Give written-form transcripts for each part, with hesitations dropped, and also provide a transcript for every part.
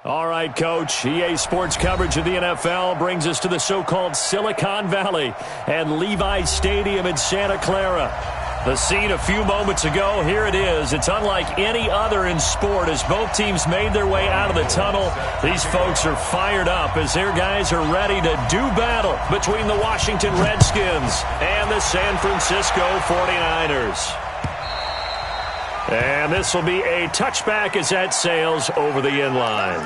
All right, Coach. EA Sports coverage of the NFL brings us to the so-called Silicon Valley and Levi's Stadium in Santa Clara. The scene a few moments ago, here it is. It's unlike any other in sport as both teams made their way out of the tunnel. These folks are fired up as their guys are ready to do battle between the Washington Redskins and the San Francisco 49ers. And this will be a touchback as that sails over the end line.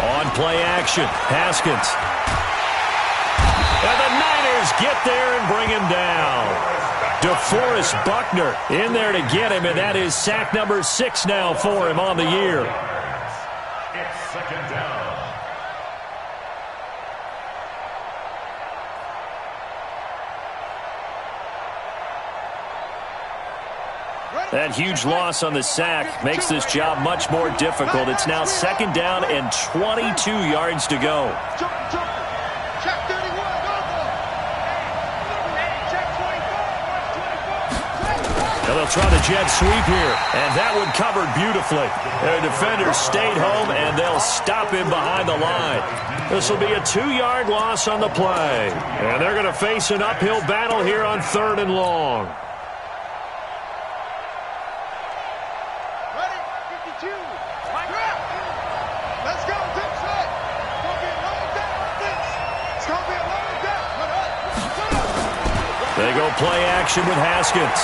On play action, Haskins. And the Niners get there and bring him down. DeForest Buckner in there to get him, and that is sack number 6 now for him on the year. It's second down. That huge loss on the sack makes this job much more difficult. It's now second down and 22 yards to go. They'll try the jet sweep here, and that one covered beautifully. Their defenders stayed home, and they'll stop him behind the line. This will be a 2-yard loss on the play, and they're going to face an uphill battle here on 3rd and long. They go play action with Haskins.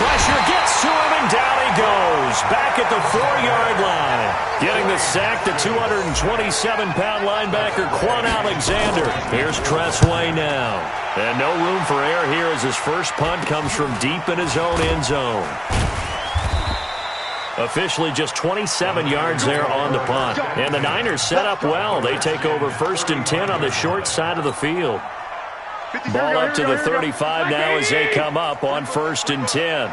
Pressure gets to him, and down he goes. Back at the 4-yard line. Getting the sack, the 227-pound linebacker, Quan Alexander. Here's Tressway now. And no room for error here as his first punt comes from deep in his own end zone. Officially just 27 yards there on the punt. And the Niners set up well. They take over 1st and 10 on the short side of the field. Ball up to the 35 now as they come up on 1st and 10.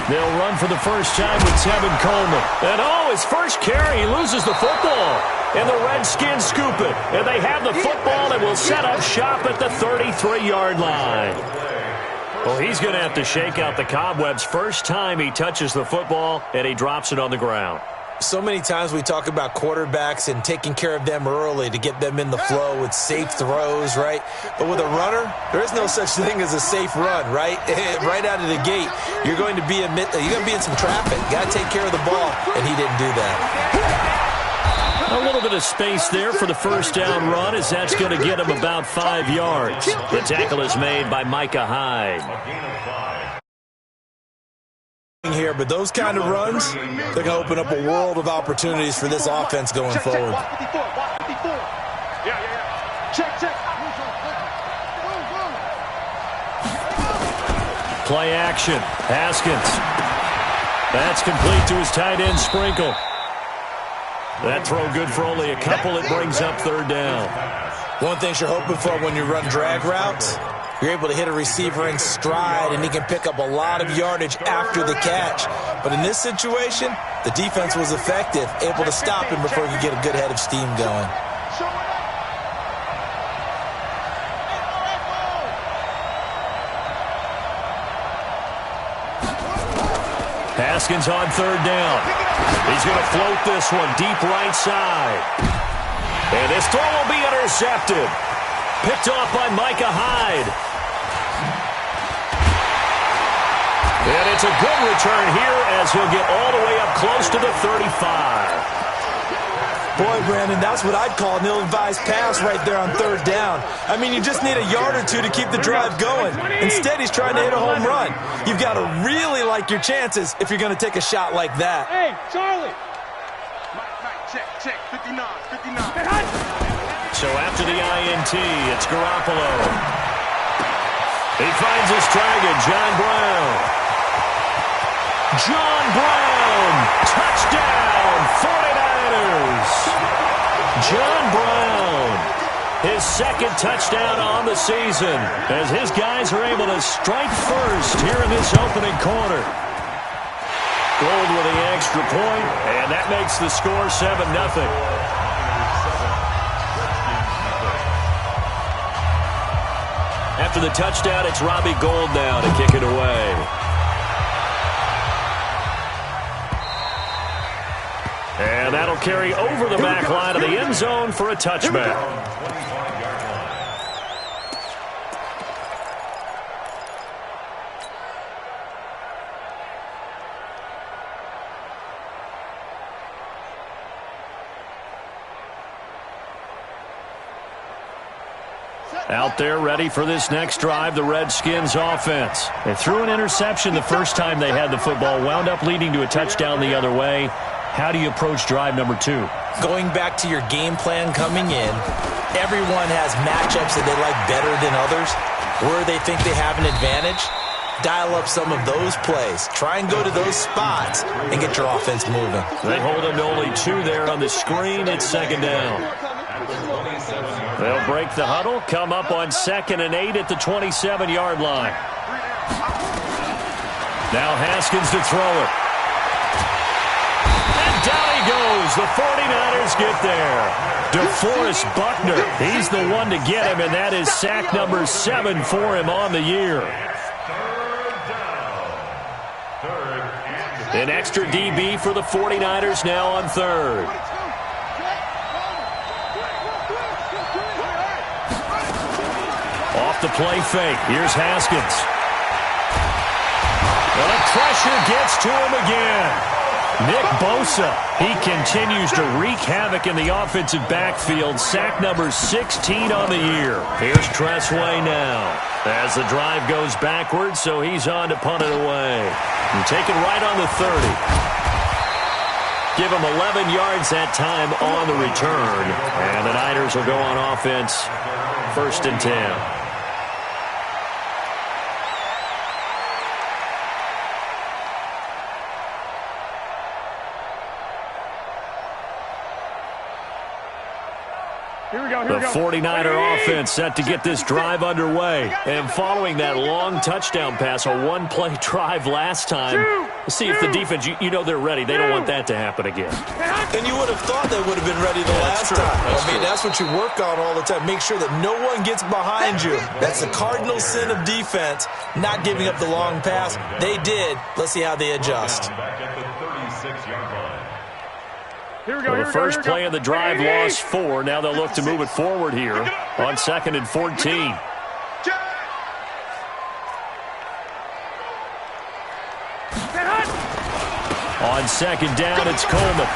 They'll run for the first time with Tevin Coleman. And his first carry, he loses the football. And the Redskins scoop it. And they have the football and will set up shop at the 33-yard line. Well, he's going to have to shake out the cobwebs first time he touches the football, and he drops it on the ground. So many times we talk about quarterbacks and taking care of them early to get them in the flow with safe throws, right? But with a runner, there is no such thing as a safe run, right? Right out of the gate, you're going to be in some traffic. Got to take care of the ball, and he didn't do that. A little bit of space there for the first down run as that's going to get him about 5 yards. The tackle is made by Micah Hyde. Here, but those kind of runs, they're going to open up a world of opportunities for this offense going forward. Play action. Haskins. That's complete to his tight end, Sprinkle. That throw good for only a couple. It brings up 3rd down. One thing you're hoping for when you run drag routes, you're able to hit a receiver in stride, and he can pick up a lot of yardage after the catch. But in this situation, the defense was effective, able to stop him before he could get a good head of steam going. Haskins on 3rd down. He's going to float this one deep right side. And this throw will be intercepted. Picked off by Micah Hyde. And it's a good return here as he'll get all the way up close to the 35. Boy, Brandon, that's what I'd call an ill-advised pass right there on 3rd down. I mean, you just need a yard or two to keep the drive going. Instead, he's trying to hit a home run. You've got to really like your chances if you're going to take a shot like that. Hey, Charlie. Check, 59. So after the INT, it's Garoppolo. He finds his target, John Brown. John Brown, touchdown, 49ers. John Brown his second touchdown on the season, as his guys are able to strike first here in this opening quarter. Gold with the extra point, and that makes the score 7-0. After the touchdown, it's Robbie Gould now to kick it away. And that'll carry over the back line of the end zone for a touchback. Out there ready for this next drive, the Redskins offense. They threw an interception the first time they had the football, wound up leading to a touchdown the other way. How do you approach drive number 2? Going back to your game plan coming in, everyone has matchups that they like better than others. Where they think they have an advantage, dial up some of those plays. Try and go to those spots and get your offense moving. They hold them to only 2 there on the screen. It's second down. They'll break the huddle, come up on 2nd and 8 at the 27-yard line. Now Haskins to throw it. And down he goes. The 49ers get there. DeForest Buckner, he's the one to get him, and that is sack number 7 for him on the year. An extra DB for the 49ers now on 3rd. Off the play fake. Here's Haskins. And the pressure gets to him again. Nick Bosa, he continues to wreak havoc in the offensive backfield. Sack number 16 on the year. Here's Tressway now as the drive goes backwards, so he's on to punt it away. And take it right on the 30. Give him 11 yards that time on the return. And the Niners will go on offense, 1st and 10. The 49er offense set to get this drive underway. And following that long touchdown pass, a one-play drive last time, see if the defense, you know they're ready. They don't want that to happen again. And you would have thought they would have been ready the last time. That's what you work on all the time. Make sure that no one gets behind you. That's the cardinal sin of defense, not giving up the long pass. They did. Let's see how they adjust. The first play of the drive lost 4. Now they'll look to move it forward here on 2nd and 14. On 2nd down, it's Coleman.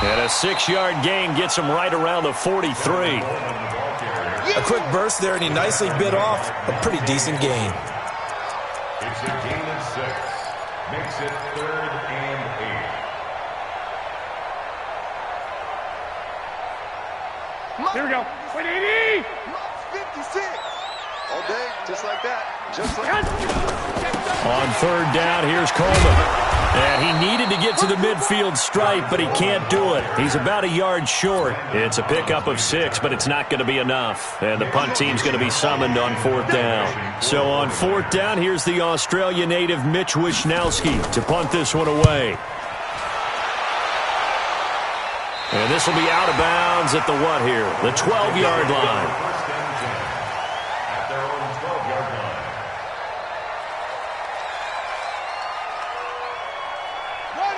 And a 6-yard gain gets him right around the 43. A quick burst there, and he nicely bit off a pretty decent gain. It's a gain of 6. Makes it 3rd and 8. Here we go. 180. 56. All day, just like that. Just like that. On 3rd down, here's Coleman. And he needed to get to the midfield stripe, but he can't do it. He's about a yard short. It's a pickup of 6, but it's not going to be enough. And the punt team's going to be summoned on 4th down. So on 4th down, here's the Australia native Mitch Wishnowsky to punt this one away. And this will be out of bounds at the what here? The 12-yard line. At their own 12-yard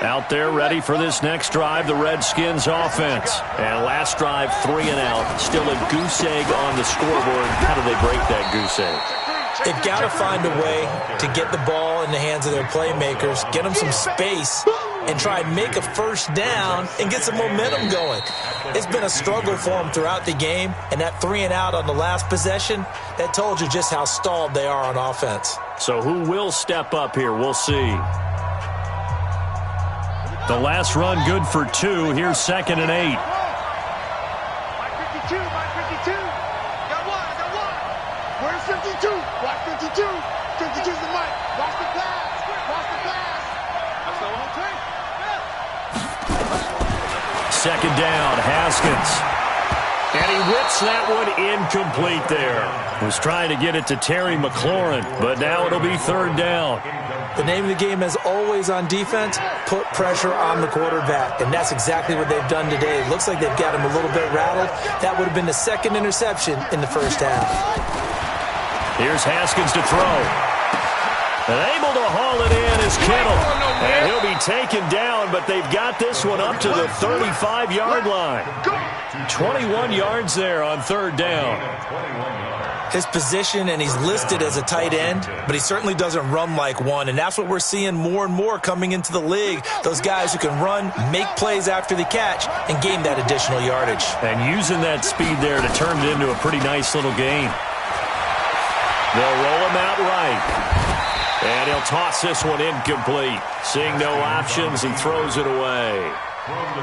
line. Out there ready for this next drive, the Redskins offense. And last drive, 3 and out. Still a goose egg on the scoreboard. How do they break that goose egg? They've got to find a way to get the ball in the hands of their playmakers, get them some space, and try and make a first down and get some momentum going. It's been a struggle for them throughout the game, and that 3 and out on the last possession, that told you just how stalled they are on offense. So who will step up here? We'll see. The last run good for 2. Here's 2nd and 8. Mike 52, Mike 52. Got one. Where's 52? Watch 52. 52's the Mike. Watch the pass. That's the whole thing. 2nd down, Haskins. And he rips that one incomplete there. Was trying to get it to Terry McLaurin, but now it'll be third down. The name of the game, as always on defense, put pressure on the quarterback. And that's exactly what they've done today. It looks like they've got him a little bit rattled. That would have been the second interception in the first half. Here's Haskins to throw. And able to haul it in is Kittle. And he'll be taken down, but they've got this one up to the 35-yard line. 21 yards there on third down. His position, and he's listed as a tight end, but he certainly doesn't run like one, and that's what we're seeing more and more coming into the league. Those guys who can run, make plays after the catch, and gain that additional yardage. And using that speed there to turn it into a pretty nice little game. They'll roll him out right. And he'll toss this one incomplete. Seeing no options, he throws it away.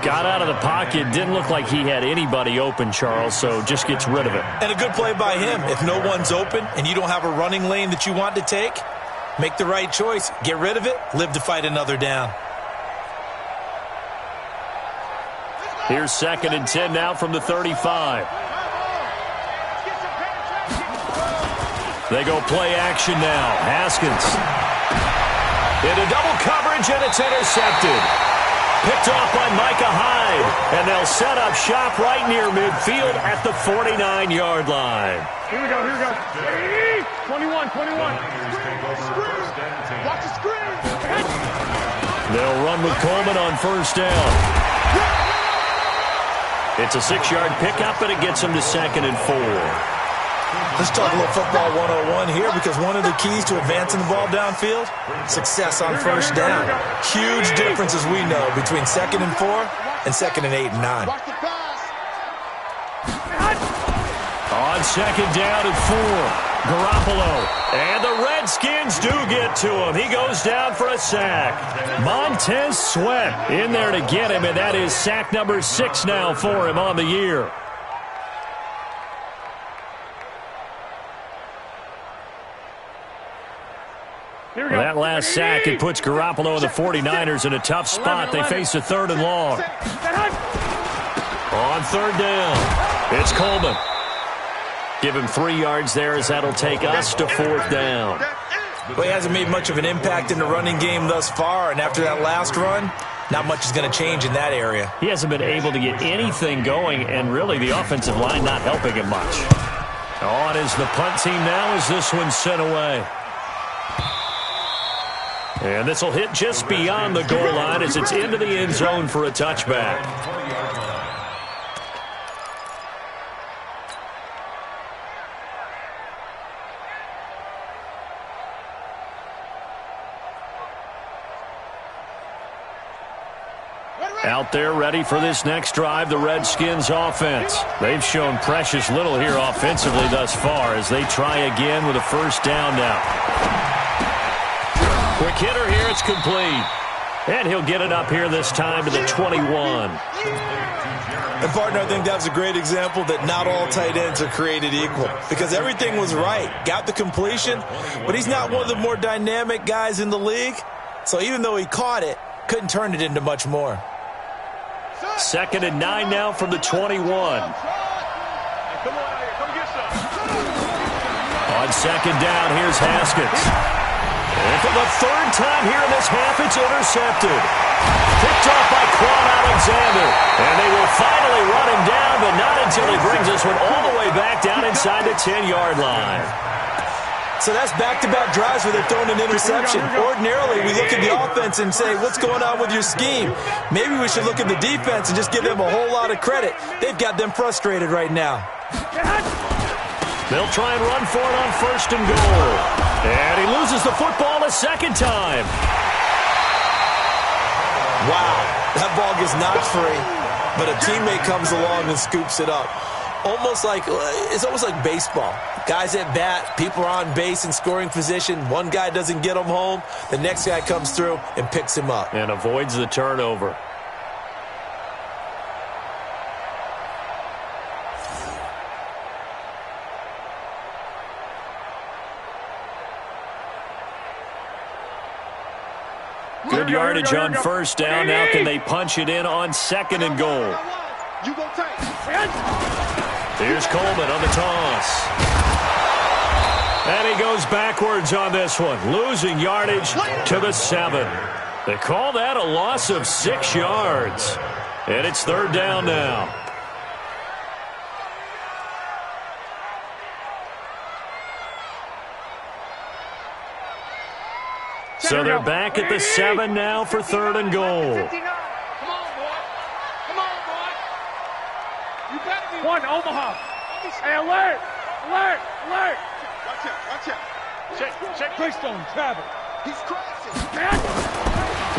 Got out of the pocket, didn't look like he had anybody open, Charles, so just gets rid of it. And a good play by him. If no one's open and you don't have a running lane that you want to take, make the right choice. Get rid of it, live to fight another down. Here's 2nd and 10 now from the 35. They go play action now. Haskins. Into double coverage, and it's intercepted. Picked off by Micah Hyde. And they'll set up shop right near midfield at the 49-yard line. Here we go, here we go. 21. Watch the screen. They'll run with Coleman on first down. It's a 6-yard pickup, and it gets them to 2nd and 4. Let's talk a little football 101 here, because one of the keys to advancing the ball downfield, success on first down. Huge difference, as we know, between 2nd and 4 and 2nd and 8 and 9. On 2nd down and 4, Garoppolo. And the Redskins do get to him. He goes down for a sack. Montez Sweat in there to get him, and that is sack number 6 now for him on the year. Well, that last sack, it puts Garoppolo and the 49ers in a tough spot. They face a 3rd and long. On 3rd down, it's Coleman. Give him 3 yards there, as that'll take us to 4th down. Well, he hasn't made much of an impact in the running game thus far, and after that last run, not much is going to change in that area. He hasn't been able to get anything going, and really the offensive line not helping him much. On is the punt team now as this one's sent away. And this will hit just beyond the goal line as it's into the end zone for a touchback. Out there ready for this next drive, the Redskins offense. They've shown precious little here offensively thus far as they try again with a first down now. Quick hitter here, it's complete. And he'll get it up here this time to the 21. And, partner, I think that was a great example that not all tight ends are created equal, because everything was right. Got the completion, but he's not one of the more dynamic guys in the league. So even though he caught it, couldn't turn it into much more. 2nd and 9 now from the 21. On 2nd down, here's Haskins. And for the 3rd time here in this half, it's intercepted. Picked off by Quan Alexander. And they will finally run him down, but not until he brings this one all the way back down inside the 10-yard line. So that's back-to-back drives where they're throwing an interception. Ordinarily, we look at the offense and say, what's going on with your scheme? Maybe we should look at the defense and just give them a whole lot of credit. They've got them frustrated right now. They'll try and run for it on 1st and goal. And he loses the football a 2nd time. Wow, that ball gets knocked free, but a teammate comes along and scoops it up. It's almost like baseball. Guys at bat, people are on base in scoring position. One guy doesn't get him home. The next guy comes through and picks him up. And avoids the turnover. Good yardage on first down. Now can they punch it in on 2nd and goal? You go tight. Here's Coleman on the toss. And he goes backwards on this one, losing yardage to the 7. They call that a loss of 6 yards. And it's 3rd down now. So they're back at the 7 now for 3rd and goal. Come on, boy. Come on, boy. You better be one, Omaha. Hey, alert! Alert! Alert! Watch out, watch out. Check Greystone, travel. He's crashing.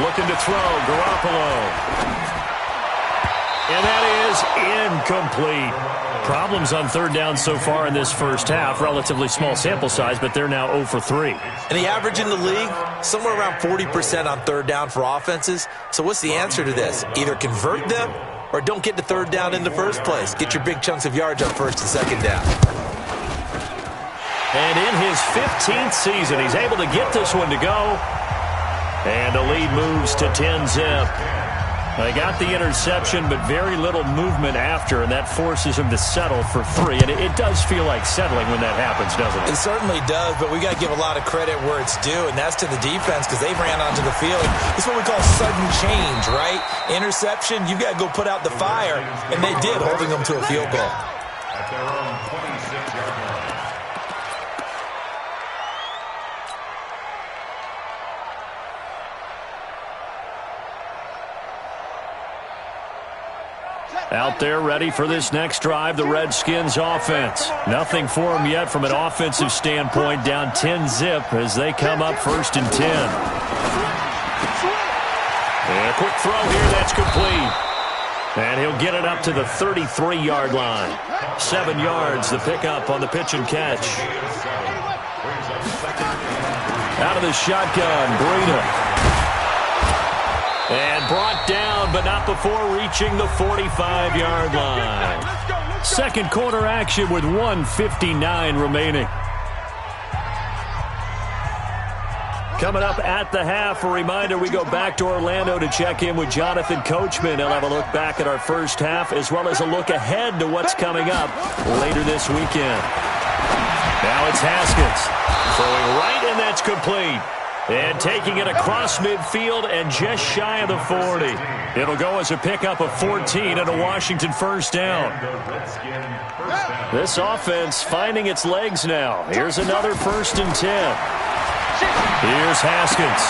Looking to throw, Garoppolo. And that is incomplete. Problems on 3rd down so far in this first half. Relatively small sample size, but they're now 0 for 3. And the average in the league, somewhere around 40% on 3rd down for offenses. So what's the answer to this? Either convert them or don't get to 3rd down in the first place. Get your big chunks of yards on 1st and 2nd down. And in his 15th season, he's able to get this one to go. And the lead moves to 10-zip. They got the interception, but very little movement after, and that forces him to settle for 3. And it does feel like settling when that happens, doesn't it? It certainly does, but we got to give a lot of credit where it's due, and that's to the defense because they ran onto the field. It's what we call sudden change, right? Interception, you've got to go put out the fire, and they did, holding them to a field goal. At their own 26-yard line. Out there ready for this next drive, the Redskins offense. Nothing for them yet from an offensive standpoint, down 10-zip as they come up 1st and 10. And a quick throw here, that's complete. And he'll get it up to the 33-yard line. 7 yards, the pickup on the pitch and catch. Out of the shotgun, Breida. And brought down, but not before reaching the 45-yard line. Second quarter action with 1:59 remaining. Coming up at the half, a reminder, we go back to Orlando to check in with Jonathan Coachman. He'll have a look back at our first half as well as a look ahead to what's coming up later this weekend. Now it's Haskins. Throwing right, and that's complete. And taking it across midfield and just shy of the 40. It'll go as a pickup of 14 and a Washington first down. This offense finding its legs now. Here's another 1st and 10. Here's Haskins.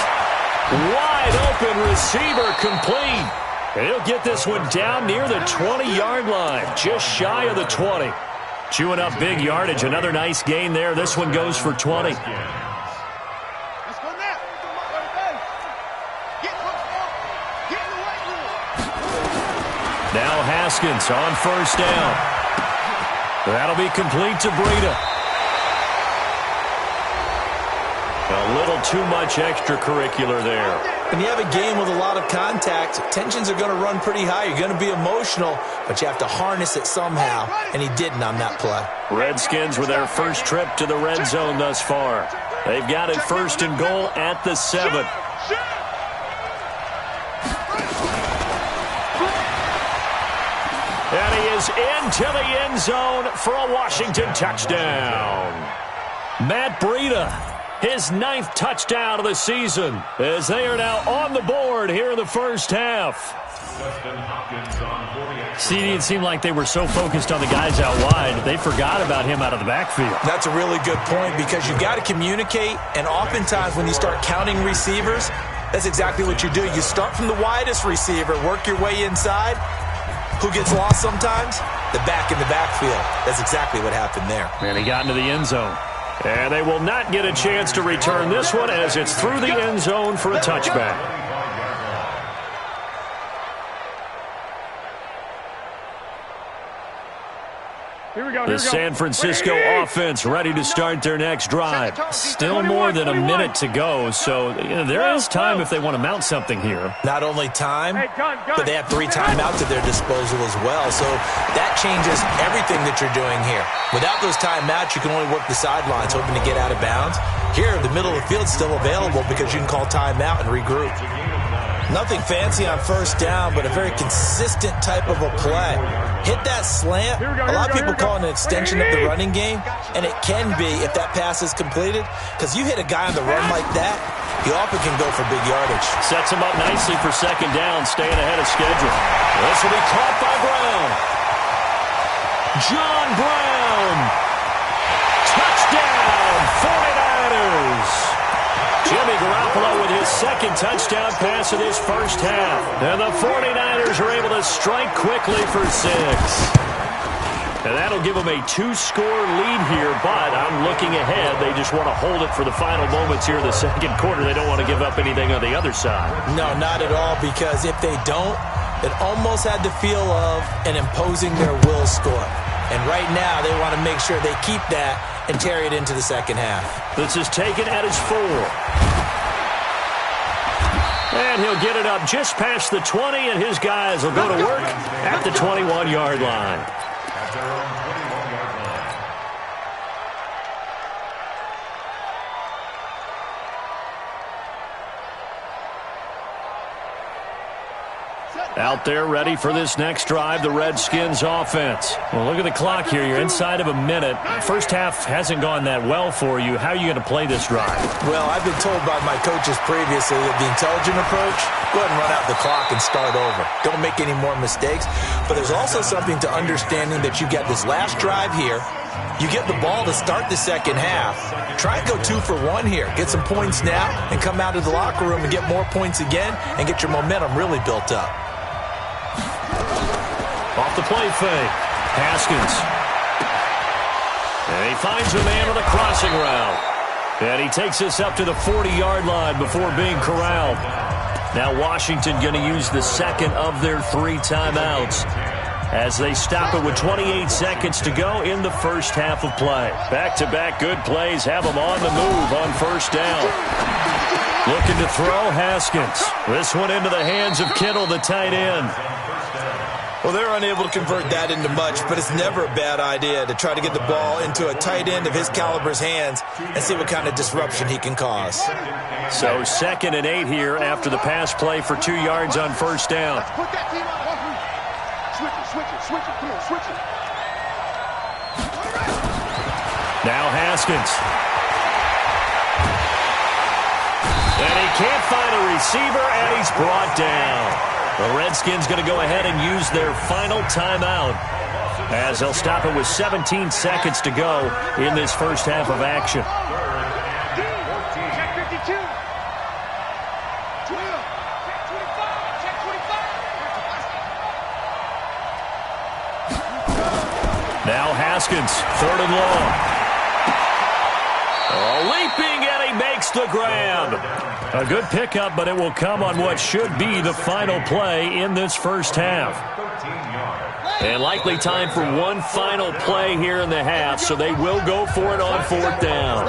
Wide open receiver complete. And he'll get this one down near the 20-yard line. Just shy of the 20. Chewing up big yardage. Another nice gain there. This one goes for 20. Now Haskins on 1st down. That'll be complete to Breida. A little too much extracurricular there. When you have a game with a lot of contact, tensions are going to run pretty high. You're going to be emotional, but you have to harness it somehow, and he didn't on that play. Redskins with their first trip to the red zone thus far. They've got it 1st and goal at the 7. And he is into the end zone for a Washington touchdown. Matt Breida, his 9th touchdown of the season, as they are now on the board here in the first half. See, it seemed like they were so focused on the guys out wide, they forgot about him out of the backfield. That's a really good point because you've got to communicate, and oftentimes when you start counting receivers, that's exactly what you do. You start from the widest receiver, work your way inside. Who gets lost sometimes? The back in the backfield. That's exactly what happened there. And he got into the end zone. And they will not get a chance to return this one as it's through the end zone for a touchback. Here we go. The San Francisco offense ready to start their next drive. Still more than a minute to go, so there is time if they want to mount something here. Not only time, but they have 3 timeouts at their disposal as well, so that changes everything that you're doing here. Without those timeouts, you can only work the sidelines, hoping to get out of bounds. Here, the middle of the field is still available because you can call timeout and regroup. Nothing fancy on first down, but a very consistent type of a play. Hit that slant. A lot of people call it an extension of the running game, and it can be if that pass is completed, because you hit a guy on the run like that, he often can go for big yardage. Sets him up nicely for second down, staying ahead of schedule. This will be caught by Brown. John Brown. Touchdown, 49ers. Jimmy Garoppolo with his second touchdown pass of this first half. And the 49ers are able to strike quickly for 6. And that'll give them a 2-score lead here, but I'm looking ahead. They just want to hold it for the final moments here in the second quarter. They don't want to give up anything on the other side. No, not at all, because if they don't, it almost had the feel of an imposing their will score. And right now, they want to make sure they keep that and carry it into the second half. This is taken at his 4. And he'll get it up just past the 20, and his guys will go to work at the 21-yard line. At their own 21-yard line. Out there ready for this next drive, the Redskins offense. Well, look at the clock here. You're inside of a minute. First half hasn't gone that well for you. How are you going to play this drive? Well, I've been told by my coaches previously that the intelligent approach, go ahead and run out the clock and start over. Don't make any more mistakes. But there's also something to understanding that you get this last drive here. You get the ball to start the second half. Try and go 2 for 1 here. Get some points now and come out of the locker room and get more points again and get your momentum really built up. Off the play fake. Haskins. And he finds a man on a crossing route. And he takes this up to the 40-yard line before being corralled. Now Washington going to use the second of their 3 timeouts as they stop it with 28 seconds to go in the first half of play. Back-to-back good plays have them on the move on first down. Looking to throw, Haskins. This one into the hands of Kittle, the tight end. Well, they're unable to convert that into much, but it's never a bad idea to try to get the ball into a tight end of his caliber's hands and see what kind of disruption he can cause. So 2nd and 8 here after the pass play for 2 yards on first down. Put that team on 1 route. Switch it. Come on, switch it. Now Haskins. And he can't find a receiver, and he's brought down. The Redskins going to go ahead and use their final timeout as they'll stop it with 17 seconds to go in this first half of action. Check 52. Check 25. Now Haskins, 3rd and long. Leaping, and he makes the grab. A good pickup, but it will come on what should be the final play in this first half. And likely time for one final play here in the half, so they will go for it on 4th down.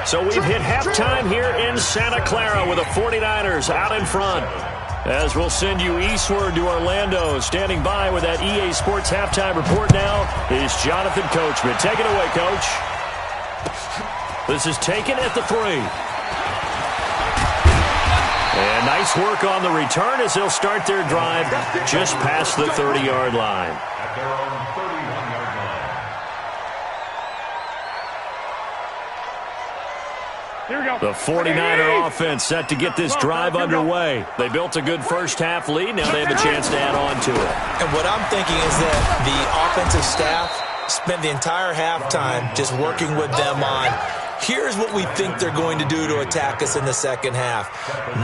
So we've hit halftime here in Santa Clara with the 49ers out in front. As we'll send you eastward to Orlando. Standing by with that EA Sports halftime report now is Jonathan Coachman. Take it away, Coach. This is taken at the 3. And nice work on the return as they'll start their drive just past the 30-yard line. At their own 31-yard line. Here we go. The 49er offense set to get this drive underway. They built a good first half lead. Now they have a chance to add on to it. And what I'm thinking is that the offensive staff spent the entire halftime just working with them on, here's what we think they're going to do to attack us in the second half.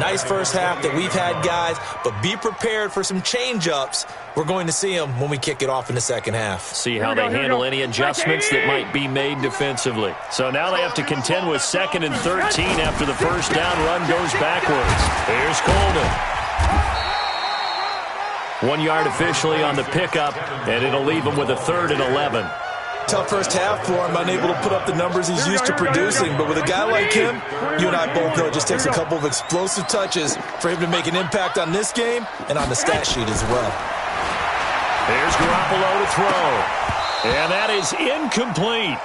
Nice first half that we've had, guys, but be prepared for some change-ups. We're going to see them when we kick it off in the second half. See how they handle any adjustments that might be made defensively. So now they have to contend with 2nd and 13 after the first down run goes backwards. Here's Coleman. 1 yard officially on the pickup, and it'll leave him with a 3rd and 11. Tough first half for him, unable to put up the numbers he's used to producing. But with a guy like him, you and I both know it just takes a couple of explosive touches for him to make an impact on this game and on the stat sheet as well. Here's Garoppolo to throw. And that is incomplete.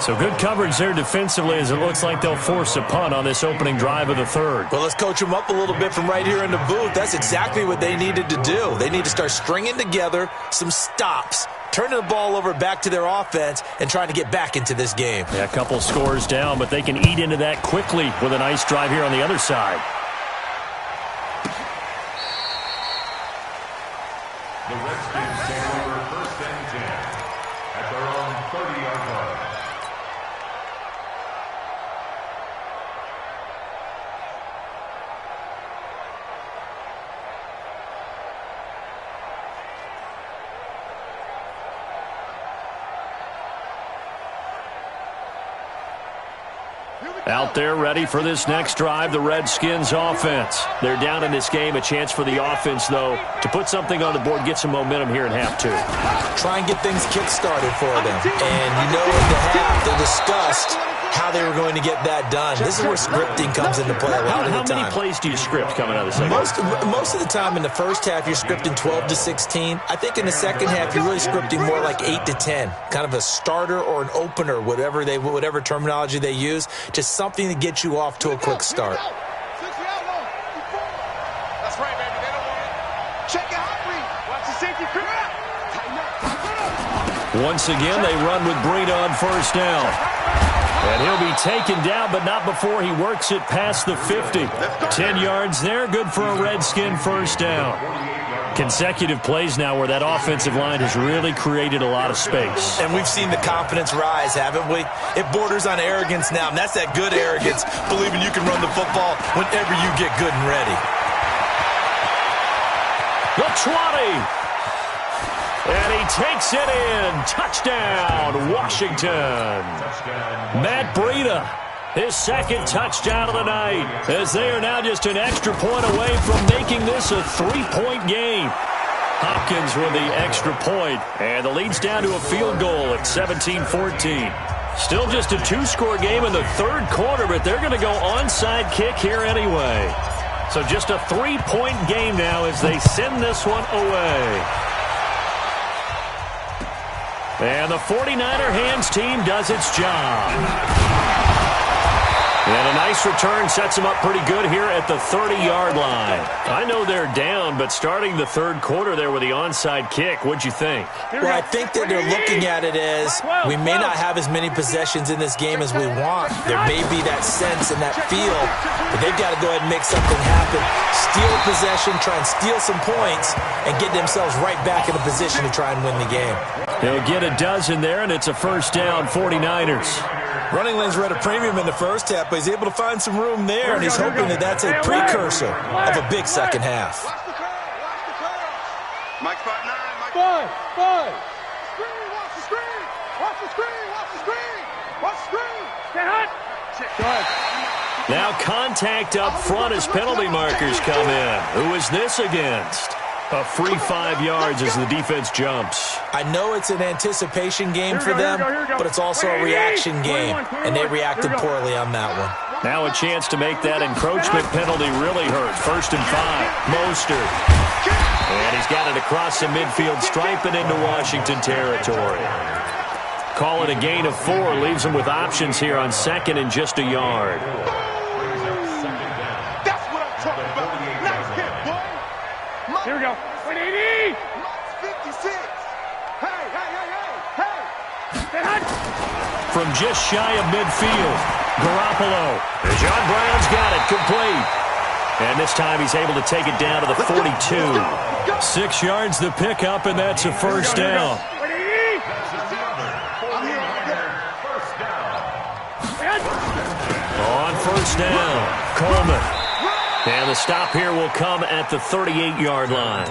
So good coverage there defensively as it looks like they'll force a punt on this opening drive of the third. Well, let's coach them up a little bit from right here in the booth. That's exactly what they needed to do. They need to start stringing together some stops, turning the ball over back to their offense, and trying to get back into this game. Yeah, a couple scores down, but they can eat into that quickly with a nice drive here on the other side. The Redskins take over 1st and 10 at their own 30-yard line. Out there ready for this next drive, the Redskins offense. They're down in this game. A chance for the offense, though, to put something on the board, get some momentum here in half two. Try and get things kick-started for them. And you know at the half they discussed how they were going to get that done. This is where scripting comes into play a lot of the time. How many plays do you script coming out of the second? Most of the time in the first half, you're scripting 12 to 16. I think in the second half, you're really scripting more like 8 to 10. Kind of a starter or an opener, whatever terminology they use. Just something to get you off to a quick start. That's right, baby. They don't want it. Check your hot read. Watch the safety creep out. Tighten up. Once again, they run with Breida on first down. And he'll be taken down, but not before he works it past the 50. 10 yards there, good for a Redskin first down. Consecutive plays now where that offensive line has really created a lot of space. And we've seen the confidence rise, haven't we? It borders on arrogance now, and that's that good arrogance, believing you can run the football whenever you get good and ready. The 20. And he takes it in. Touchdown, Washington. Matt Breida, his second touchdown of the night, as they are now just an extra point away from making this a 3-point game. Hopkins with the extra point, and the lead's down to a field goal at 17-14. Still just a 2-score game in the third quarter, but they're going to go onside kick here anyway. So just a 3-point game now as they send this one away. And the 49er hands team does its job. And a nice return sets them up pretty good here at the 30-yard line. I know they're down, but starting the third quarter there with the onside kick, what'd you think? Well, I think that they're looking at it as we may not have as many possessions in this game as we want. There may be that sense and that feel, but they've got to go ahead and make something happen. Steal a possession, try and steal some points, and get themselves right back in a position to try and win the game. They'll get a dozen there, and it's a first down, 49ers. Running lanes were at a premium in the first half, but he's able to find some room there, and he's hoping that that's a precursor of a big second half. Watch the curl. Mike spot 9. Mike. Five. Screen. Watch the screen. Watch the screen. Watch the screen. Watch the screen. Get hot. Go ahead. Now contact up front as penalty markers come in. Who is this against? A free 5 yards as the defense jumps. I know it's an anticipation game for them, but it's also a reaction game, and they reacted poorly on that one. Now a chance to make that encroachment penalty really hurt. 1st and 5. Mostert. And he's got it across the midfield stripe and into Washington territory. Call it a gain of 4. Leaves them with options here on 2nd and just a yard. That's what I'm talking about. Nice hit, boy. Here we go. 180. Mike's 56. Hey. Get hot. From just shy of midfield, Garoppolo. John Brown's got it complete. And this time he's able to take it down to the 42. 6 yards the pickup, and that's a first down. 180. On first down, Coleman. And the stop here will come at the 38-yard line.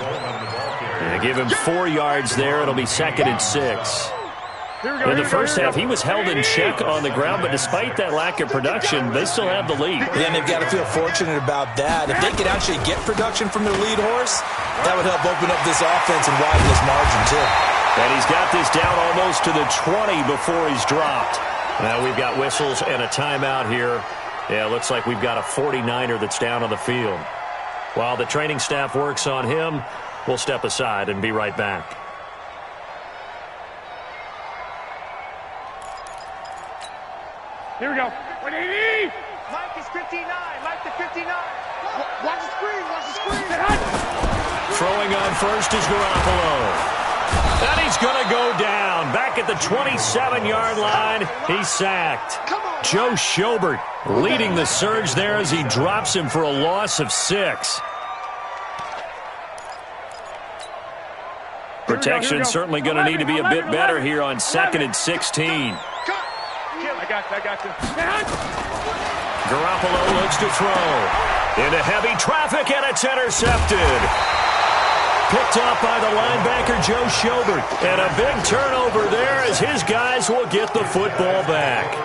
And give him 4 yards there. It'll be 2nd and 6. In the first half, he was held in check on the ground, but despite that lack of production, they still have the lead. Yeah, and they've got to feel fortunate about that. If they could actually get production from their lead horse, that would help open up this offense and widen this margin, too. And he's got this down almost to the 20 before he's dropped. Now we've got whistles and a timeout here. Yeah, it looks like we've got a 49er that's down on the field. While the training staff works on him, we'll step aside and be right back. Here we go. 180. Mike is 59. Mike to 59. Watch the screen. Watch the screen. Throwing on first is Garoppolo. And he's going to go down. Back at the 27-yard line, he's sacked. Joe Schobert leading the surge there as he drops him for a loss of 6. Protection certainly going to need to be a bit better here on 2nd and 16. I got you. Garoppolo looks to throw. Into heavy traffic, and it's intercepted. Picked off by the linebacker, Joe Schobert. And a big turnover there as his guys will get the football back.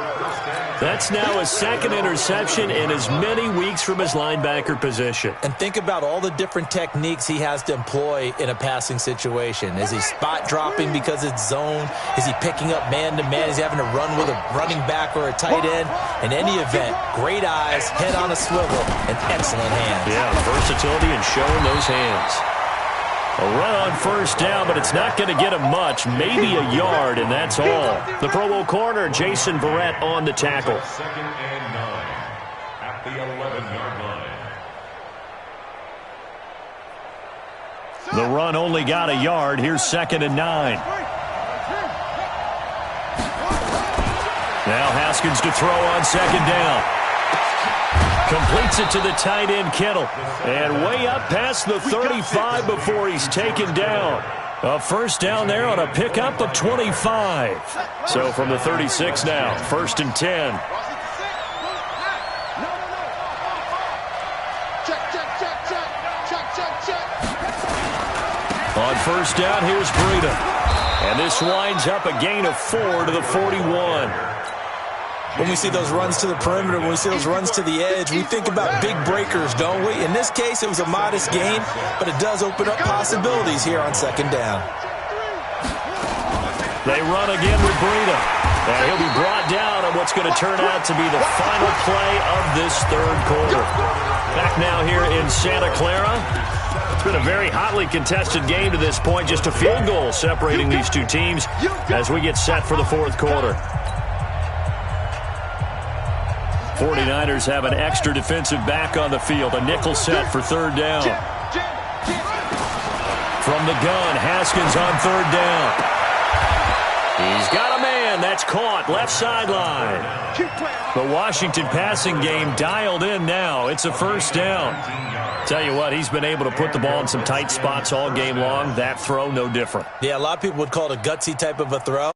That's now his 2nd interception in as many weeks from his linebacker position. And think about all the different techniques he has to employ in a passing situation. Is he spot dropping because it's zone? Is he picking up man-to-man? Is he having to run with a running back or a tight end? In any event, great eyes, head on a swivel, and excellent hands. Yeah, versatility and showing those hands. A run on first down, but it's not going to get him much. Maybe a yard, and that's all. The Pro Bowl corner, Jason Verrett, on the tackle. 2nd and 9 at the 11-yard line. The run only got a yard. Here's 2nd and 9. Now Haskins to throw on 2nd down. Completes it to the tight end, Kittle. And way up past the 35 before he's taken down. A first down there on a pickup of 25. So from the 36 now, 1st and 10. On first down, here's Breida. And this winds up a gain of 4 to the 41. When we see those runs to the perimeter, when we see those runs to the edge, we think about big breakers, don't we? In this case, it was a modest gain, but it does open up possibilities here on 2nd down. They run again with Breida. And he'll be brought down on what's going to turn out to be the final play of this 3rd quarter. Back now here in Santa Clara. It's been a very hotly contested game to this point. Just a field goal separating these two teams as we get set for the 4th quarter. 49ers have an extra defensive back on the field. A nickel set for 3rd down. From the gun, Haskins on 3rd down. He's got a man. That's caught. Left sideline. The Washington passing game dialed in now. It's a 1st down. Tell you what, he's been able to put the ball in some tight spots all game long. That throw, no different. Yeah, a lot of people would call it a gutsy type of a throw.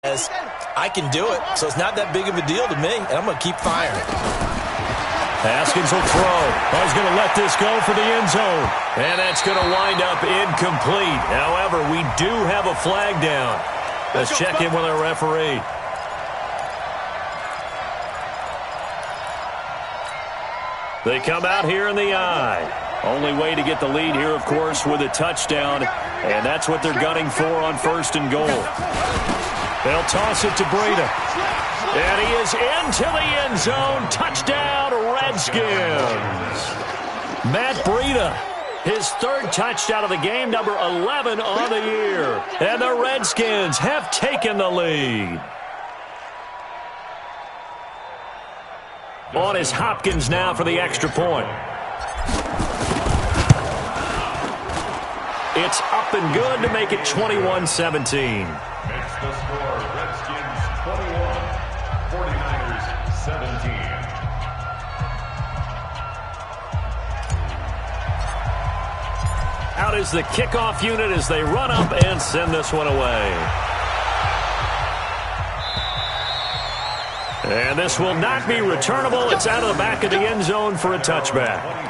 As I can do it, so it's not that big of a deal to me, and I'm going to keep firing. Haskins will throw. He's going to let this go for the end zone. And that's going to wind up incomplete. However, we do have a flag down. Let's check in with our referee. They come out here in the eye. Only way to get the lead here, of course, with a touchdown. And that's what they're gunning for on 1st and goal. They'll toss it to Breida. And he is into the end zone. Touchdown, Redskins. Matt Breida, his 3rd touchdown of the game, number 11 on the year. And the Redskins have taken the lead. On is Hopkins now for the extra point. It's up and good to make it 21-17. Makes the score Redskins 21, 49ers 17. Out is the kickoff unit as they run up and send this one away. And this will not be returnable. It's out of the back of the end zone for a touchback.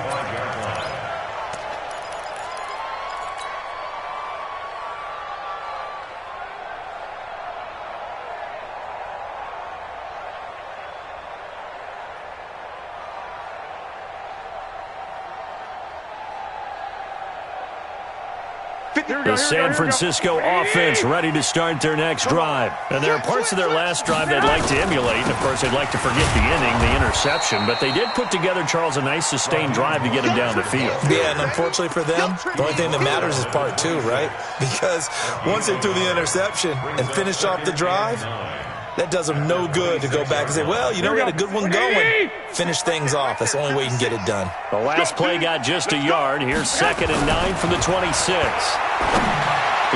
The San Francisco offense ready to start their next drive. And there are parts of their last drive they'd like to emulate. And, of course, they'd like to forget the inning, the interception. But they did put together, Charles, a nice sustained drive to get him down the field. Yeah, and unfortunately for them, the only thing that matters is part 2, right? Because once they threw the interception and finished off the drive, That does them no good to go back and say, well, you know, we had a good one going. Finish things off. That's the only way you can get it done. The last play got just a yard. Here's 2nd and 9 from the 26.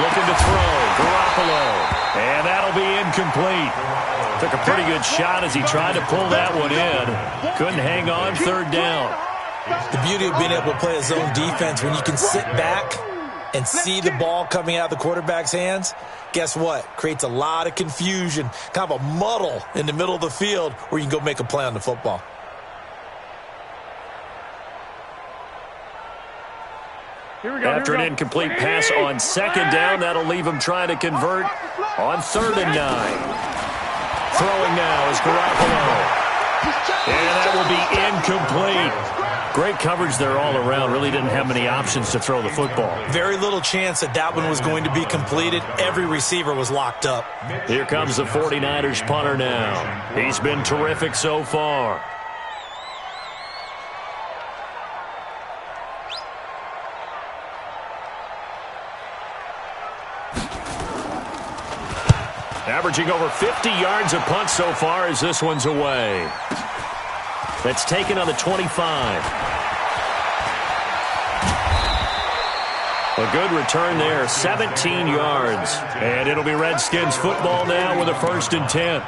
Looking to throw. Garoppolo. And that'll be incomplete. Took a pretty good shot as he tried to pull that one in. Couldn't hang on 3rd down. The beauty of being able to play a zone defense when you can sit back and see the ball coming out of the quarterback's hands, guess what? Creates a lot of confusion, kind of a muddle in the middle of the field where you can go make a play on the football. After an incomplete pass on 2nd down, that'll leave him trying to convert on 3rd and 9. Throwing now is Garoppolo. And that will be incomplete. Great coverage there all around. Really didn't have many options to throw the football. Very little chance that that one was going to be completed. Every receiver was locked up. Here comes the 49ers punter now. He's been terrific so far. Averaging over 50 yards a punt so far as this one's away. That's taken on the 25. A good return there, 17 yards. And it'll be Redskins football now with a 1st and 10.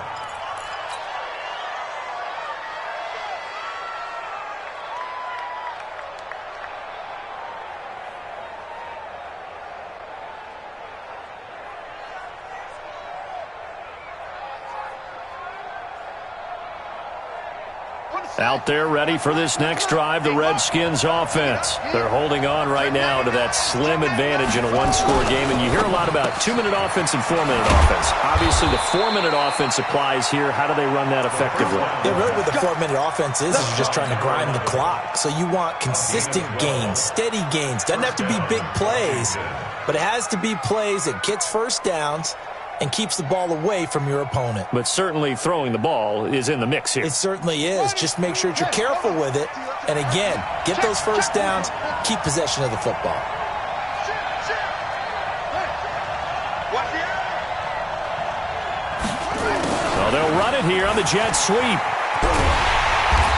Out there ready for this next drive, the Redskins offense. They're holding on right now to that slim advantage in a one-score game. And you hear a lot about 2-minute offense and 4-minute offense. Obviously, the 4-minute offense applies here. How do they run that effectively? Yeah, really what the 4-minute offense is you're just trying to grind the clock. So you want consistent gains, steady gains. Doesn't have to be big plays, but it has to be plays that gets first downs and keeps the ball away from your opponent. But certainly throwing the ball is in the mix here. It certainly is. Just make sure that you're careful with it. And again, get those first downs, keep possession of the football. Well, they'll run it here on the jet sweep.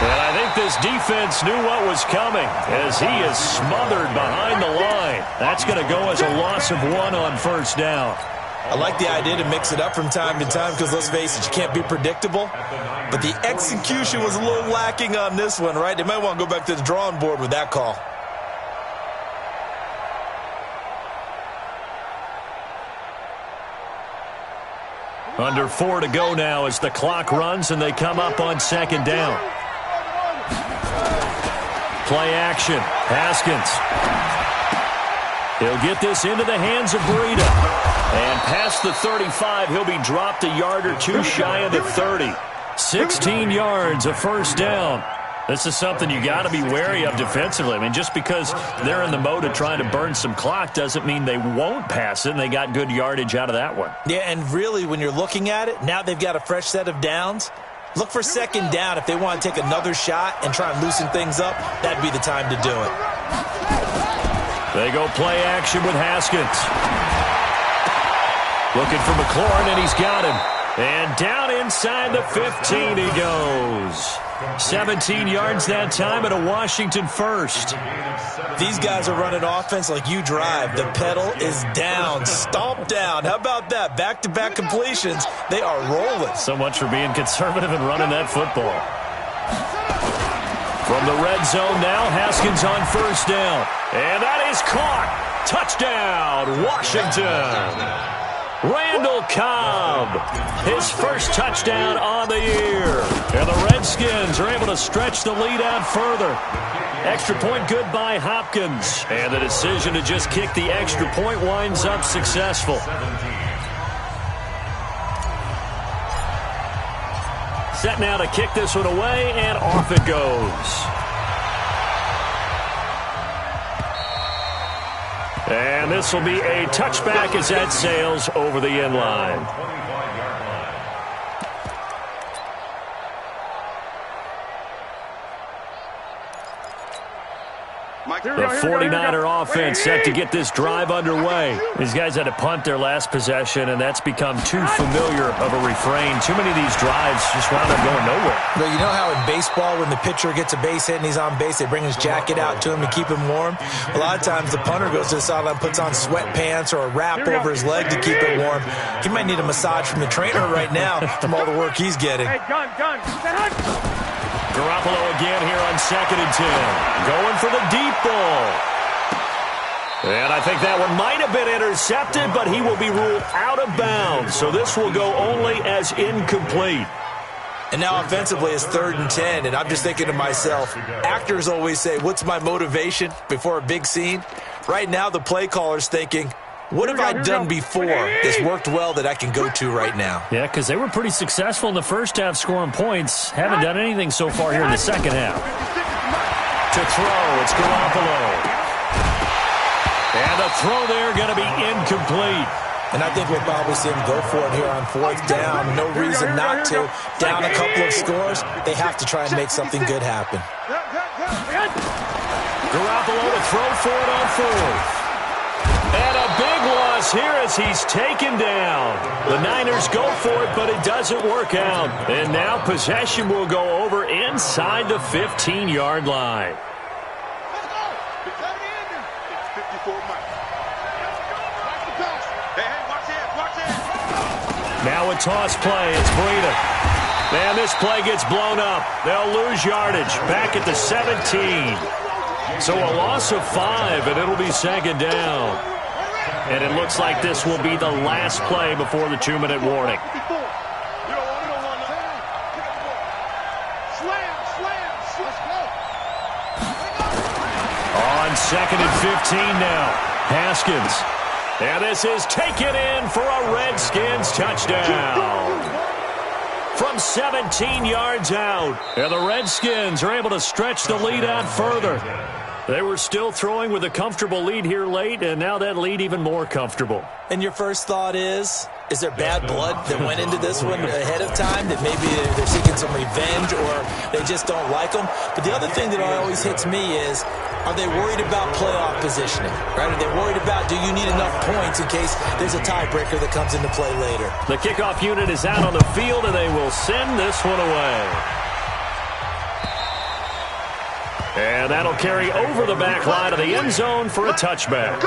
And I think this defense knew what was coming as he is smothered behind the line. That's going to go as a loss of 1 on 1st down. I like the idea to mix it up from time to time because, let's face it, you can't be predictable. But the execution was a little lacking on this one, right? They might want to go back to the drawing board with that call. Under 4 to go now as the clock runs and they come up on 2nd down. Play action. Haskins. He'll get this into the hands of Breida. And past the 35, he'll be dropped a yard or 2 shy of the 30. 16 yards, a 1st down. This is something you got to be wary of defensively. I mean, just because they're in the mode of trying to burn some clock doesn't mean they won't pass it, and they got good yardage out of that one. Yeah, and really, when you're looking at it, now they've got a fresh set of downs. Look for 2nd down. If they want to take another shot and try and loosen things up, that'd be the time to do it. They go play action with Haskins. Looking for McLaurin, and he's got him. And down inside the 15 he goes. 17 yards that time and a Washington 1st. These guys are running offense like you drive. The pedal is down, stomped down. How about that? Back-to-back completions. They are rolling. So much for being conservative and running that football. From the red zone now, Haskins on 1st down. And that is caught. Touchdown, Washington. Randall Cobb, his 1st touchdown on the year. And the Redskins are able to stretch the lead out further. Extra point good by Hopkins. And the decision to just kick the extra point winds up successful. Set now to kick this one away, and off it goes. And this will be a touchback as that sails over the end line. The 49er offense set to get this drive underway. These guys had to punt their last possession, and that's become too familiar of a refrain. Too many of these drives just wound up going nowhere. Well, you know how in baseball, when the pitcher gets a base hit and he's on base, they bring his jacket out to him to keep him warm? A lot of times the punter goes to the sideline, puts on sweatpants or a wrap over his leg to keep it warm. He might need a massage from the trainer right now from all the work he's getting. Hey, gun. Garoppolo again here on 2nd and 10. Going for the deep ball. And I think that one might have been intercepted, but he will be ruled out of bounds. So this will go only as incomplete. And now offensively it's 3rd and 10, and I'm just thinking to myself, actors always say, what's my motivation before a big scene? Right now the play caller's thinking, what have I done before that's worked well that I can go to right now? Yeah, because they were pretty successful in the first half scoring points. Haven't done anything so far here in the second half. To throw, it's Garoppolo. And the throw there going to be incomplete. And I think we'll probably see him go for it here on 4th down. No reason not to. Down a couple of scores, they have to try and make something good happen. Garoppolo to throw for it on 4th. And a big loss here as he's taken down. The Niners go for it, but it doesn't work out. And now possession will go over inside the 15-yard line. Now a toss play. It's Breida. Man, this play gets blown up. They'll lose yardage. Back at the 17. So a loss of 5, and it'll be 2nd down. And it looks like this will be the last play before the 2-minute warning. On 2nd and 15 now. Haskins. And this is taken in for a Redskins touchdown. From 17 yards out. And the Redskins are able to stretch the lead out further. They were still throwing with a comfortable lead here late, and now that lead even more comfortable. And your first thought is there bad blood that went into this one ahead of time, that maybe they're seeking some revenge or they just don't like them? But the other thing that always hits me is, are they worried about playoff positioning? Right? Are they worried about, do you need enough points in case there's a tiebreaker that comes into play later? The kickoff unit is out on the field, and they will send this one away. And that'll carry over the back line of the end zone for a touchback.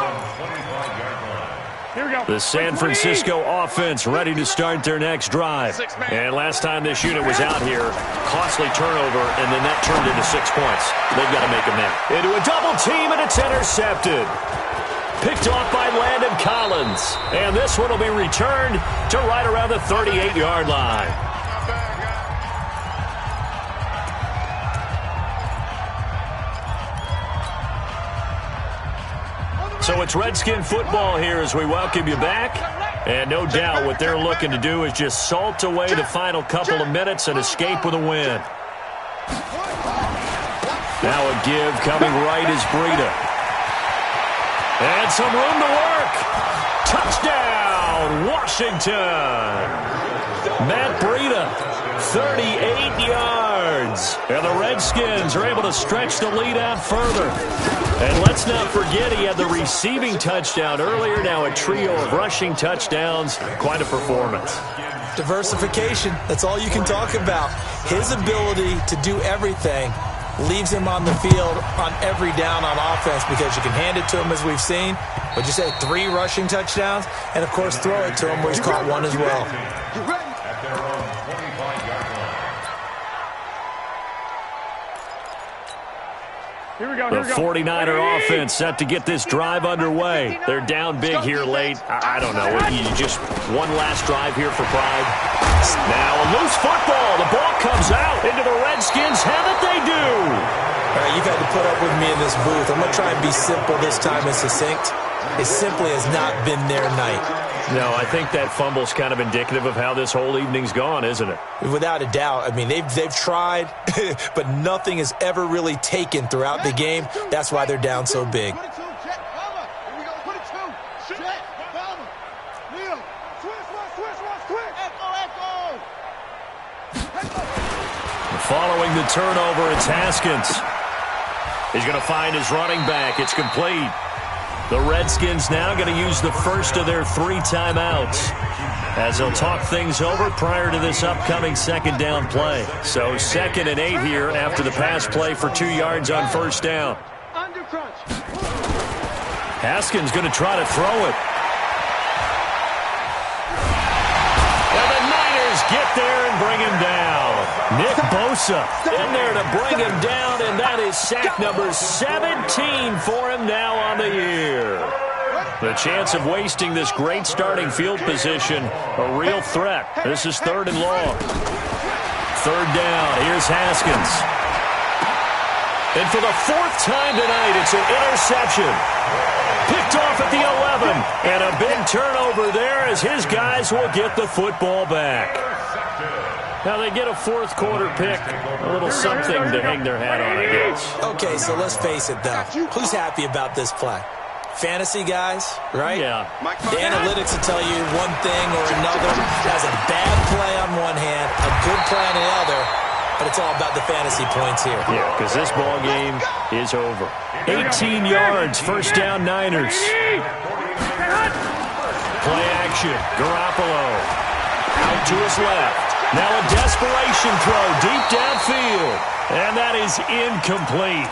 Here we go. The San Francisco offense ready to start their next drive. And last time this unit was out here, costly turnover, and then that turned into 6 points. They've got to make them now. Into a double team, and it's intercepted. Picked off by Landon Collins. And this one will be returned to right around the 38-yard line. So it's Redskin football here as we welcome you back. And no doubt what they're looking to do is just salt away the final couple of minutes and escape with a win. Now a give coming right is Breida. And some room to work. Touchdown, Washington. Matt Breida, 38 yards. And the Redskins are able to stretch the lead out further. And let's not forget he had the receiving touchdown earlier. Now a trio of rushing touchdowns. Quite a performance. Diversification. That's all you can talk about. His ability to do everything leaves him on the field on every down on offense because you can hand it to him as we've seen. What'd you say, 3 rushing touchdowns? And, of course, throw it to him where he's caught 1 as well. The 49er offense set to get this drive underway. They're down big here late. I don't know. Just one last drive here for pride. Now a loose football. The ball comes out into the Redskins. Have it they do. All right, you've had to put up with me in this booth. I'm going to try and be simple this time and succinct. It simply has not been their night. No, I think that fumble's kind of indicative of how this whole evening's gone, isn't it? Without a doubt. I mean, they've tried, but nothing is ever really taken throughout the game. That's why they're down so big. Following the turnover, it's Haskins. He's going to find his running back. It's complete. The Redskins now going to use the first of their 3 timeouts as they'll talk things over prior to this upcoming second down play. So 2nd and 8 here after the pass play for 2 yards on first down. Haskins going to try to throw it. And the Niners get there and bring him down. Nick Bosa in there to bring him down, and that is sack number 17 for him now on the year. The chance of wasting this great starting field position, a real threat. This is 3rd and long. 3rd down, here's Haskins. And for the 4th time tonight, it's an interception. Picked off at the 11, and a big turnover there as his guys will get the football back. Now they get a 4th quarter pick, a little something to hang their hat on, I guess. Okay, so let's face it, though. Who's happy about this play? Fantasy guys, right? Yeah. The analytics will tell you one thing or another. Has a bad play on one hand, a good play on the other, but it's all about the fantasy points here. Yeah, because this ball game is over. 18 yards, first down Niners. Play action, Garoppolo. Out to his left. Now a desperation throw deep downfield. And that is incomplete.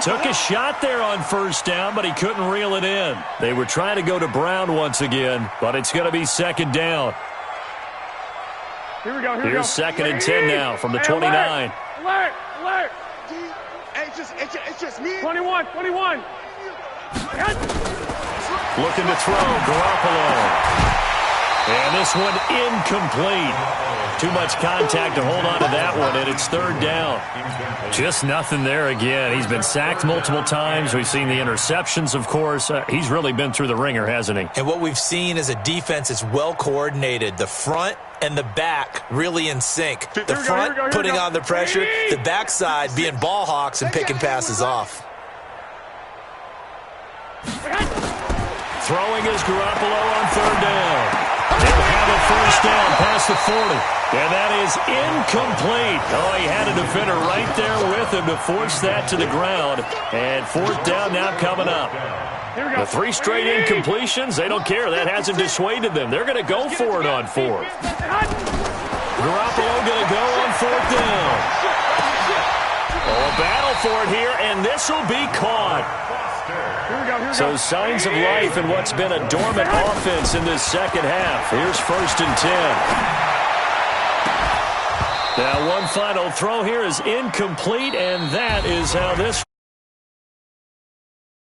Took a shot there on first down, but he couldn't reel it in. They were trying to go to Brown once again, but it's going to be 2nd down. Here we go. Here's 2nd and 10 now from the 29. Alert! It's just me. 21. Looking to throw, Garoppolo. And this one incomplete. Too much contact to hold on to that one, and it's 3rd down. Just nothing there again. He's been sacked multiple times. We've seen the interceptions, of course. He's really been through the ringer, hasn't he? And what we've seen is a defense that's well coordinated. The front and the back really in sync. The front putting on the pressure, the backside being ball hawks and picking passes off. Throwing is Garoppolo on 3rd down. They'll have a first down past the 40. And that is incomplete. Oh, he had a defender right there with him to force that to the ground. And 4th down now coming up. The 3 straight incompletions, they don't care. That hasn't dissuaded them. They're going to go for it on 4th. Garoppolo going to go on 4th down. Oh, a battle for it here, and this will be caught. So signs of life in what's been a dormant offense in this second half. Here's 1st and 10. Now one final throw here is incomplete, and that is how this